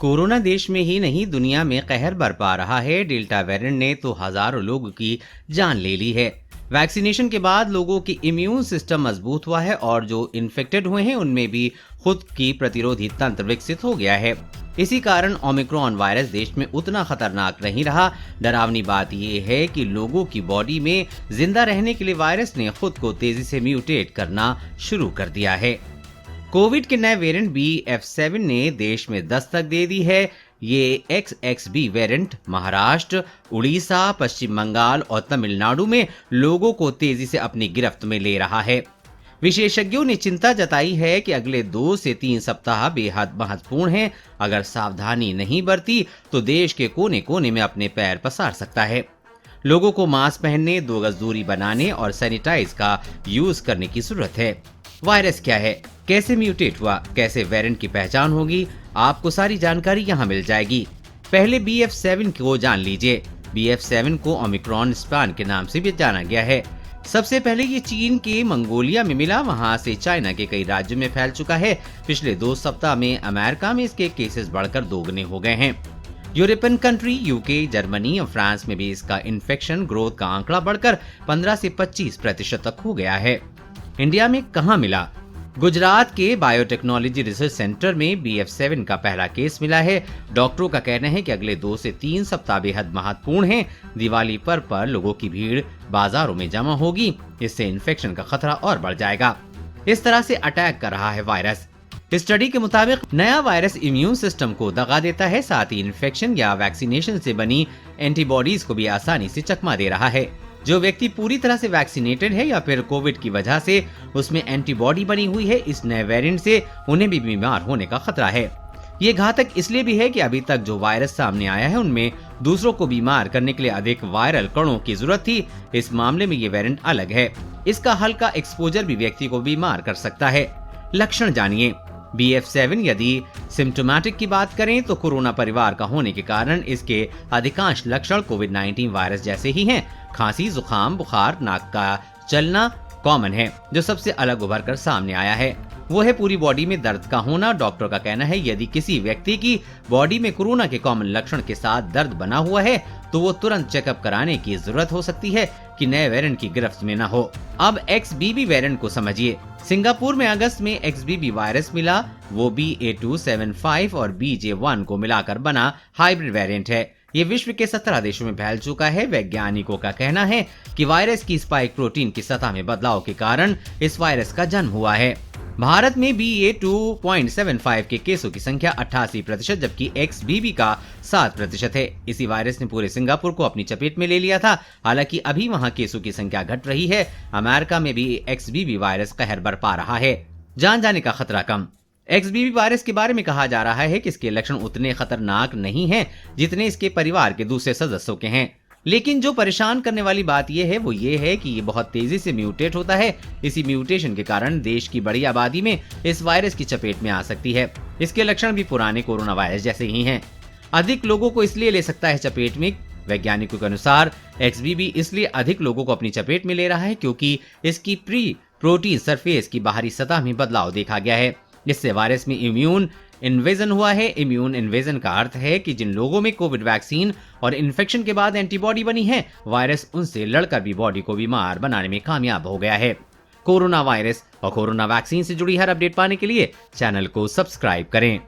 Corona देश में ही नहीं दुनिया में कहर बरपा रहा है। डेल्टा वेरिएंट ने तो हजारों लोगों की जान ले ली है। वैक्सीनेशन के बाद लोगों की इम्यून सिस्टम मजबूत हुआ है और जो इन्फेक्टेड हुए हैं उनमें भी खुद की प्रतिरोधी तंत्र विकसित हो गया है। इसी कारण ओमिक्रॉन वायरस देश में उतना खतरनाक नहीं रहा। डरावनी बात यह है कि लोगों की बॉडी में जिंदा रहने के लिए वायरस ने खुद को तेजी से म्यूटेट करना शुरू कर दिया है। कोविड के नए वेरिएंट BF7 ने देश में दस्तक दे दी है। ये XXB वेरिएंट महाराष्ट्र, उड़ीसा, पश्चिम बंगाल और तमिलनाडु में लोगों को तेजी से अपनी गिरफ्त में ले रहा है। विशेषज्ञों ने चिंता जताई है कि अगले 2 से 3 सप्ताह बेहद महत्वपूर्ण हैं। अगर सावधानी नहीं बरती तो देश के कोने कोने में अपने पैर पसार सकता है। लोगों को मास्क पहनने, 2 गज दूरी बनाने और सैनिटाइज का यूज करने की जरूरत है। वायरस क्या है, कैसे म्यूटेट हुआ, कैसे वेरिएंट की पहचान होगी, आपको सारी जानकारी यहाँ मिल जाएगी। पहले BF7 को जान लीजिए। BF7 को ओमिक्रॉन स्पैन के नाम से भी जाना गया है। सबसे पहले ये चीन के मंगोलिया में मिला, वहां से चाइना के कई राज्यों में फैल चुका है। पिछले 2 सप्ताह में अमेरिका में इसके केसेस बढ़कर 2 गुने हो गए हैं। यूरोपियन कंट्री, UK, जर्मनी और फ्रांस में भी इसका इन्फेक्शन ग्रोथ का आंकड़ा बढ़कर 15 से 25% तक हो गया है। इंडिया में कहां मिला? गुजरात के बायोटेक्नोलॉजी रिसर्च सेंटर में BF7 का पहला केस मिला है। डॉक्टरों का कहना है कि अगले 2 से 3 सप्ताह बेहद महत्वपूर्ण हैं। दिवाली पर लोगों की भीड़ बाजारों में जमा होगी, इससे इन्फेक्शन का खतरा और बढ़ जाएगा। इस तरह से अटैक कर रहा है वायरस। स्टडी के मुताबिक नया वायरस इम्यून सिस्टम को दगा देता है, साथ ही इन्फेक्शन या वैक्सीनेशन से बनी एंटीबॉडीज को भी आसानी से चकमा दे रहा है। जो व्यक्ति पूरी तरह से वैक्सीनेटेड है या फिर कोविड की वजह से उसमें एंटीबॉडी बनी हुई है, इस नए वेरिएंट से उन्हें भी बीमार होने का खतरा है। ये घातक इसलिए भी है कि अभी तक जो वायरस सामने आया है उनमें दूसरों को बीमार करने के लिए अधिक वायरल कणों की जरूरत थी। इस मामले में ये वेरिएंट अलग है। इसका हल्का एक्सपोजर भी व्यक्ति को बीमार कर सकता है। लक्षण जानिए। BF7 यदि सिम्टोमेटिक की बात करें तो कोरोना परिवार का होने के कारण इसके अधिकांश लक्षण कोविड-19 वायरस जैसे ही हैं। खांसी, जुकाम, बुखार, नाक का चलना कॉमन है। जो सबसे अलग उभर कर सामने आया है वो है पूरी बॉडी में दर्द का होना। डॉक्टर का कहना है यदि किसी व्यक्ति की बॉडी में कोरोना के कॉमन लक्षण के साथ दर्द बना हुआ है तो वो तुरंत चेकअप कराने की जरूरत हो सकती है कि नए वेरिएंट की गिरफ्त में न हो। अब XBB वेरिएंट को समझिए। सिंगापुर में अगस्त में XBB वायरस मिला। वो BA.2.75 और BJ.1 को मिलाकर बना हाइब्रिड वेरिएंट है। ये विश्व के 17 देशों में फैल चुका है। वैज्ञानिकों का कहना है कि वायरस की स्पाइक प्रोटीन की सतह में बदलाव के कारण इस वायरस का जन्म हुआ है। भारत में BA.2.75 के केसों की संख्या 88%, जबकि XBB का 7% है। इसी वायरस ने पूरे सिंगापुर को अपनी चपेट में ले लिया था। हालांकि अभी वहां केसों की संख्या घट रही है। अमेरिका में भी XBB वायरस कहर बरपा रहा है। जान जाने का खतरा कम। XBB वायरस के बारे में कहा जा रहा है कि इसके लक्षण उतने खतरनाक नहीं हैं जितने इसके परिवार के दूसरे सदस्यों के हैं। लेकिन जो परेशान करने वाली बात यह है वो ये है कि ये बहुत तेजी से म्यूटेट होता है। इसी म्यूटेशन के कारण देश की बड़ी आबादी में इस वायरस की चपेट में आ सकती है। इसके लक्षण भी पुराने कोरोना वायरस जैसे ही हैं। अधिक लोगों को इसलिए ले सकता है चपेट में। वैज्ञानिकों के अनुसार XBB इसलिए अधिक लोगों को अपनी चपेट में ले रहा है क्योंकि इसकी प्री प्रोटीन सरफेस की बाहरी सतह में बदलाव देखा गया है। इससे वायरस में इम्यून इन्वेजन हुआ है। इम्यून इन्वेजन का अर्थ है कि जिन लोगों में कोविड वैक्सीन और इन्फेक्शन के बाद एंटीबॉडी बनी है, वायरस उनसे लड़कर भी बॉडी को बीमार बनाने में कामयाब हो गया है। कोरोना वायरस और कोरोना वैक्सीन से जुड़ी हर अपडेट पाने के लिए चैनल को सब्सक्राइब करें।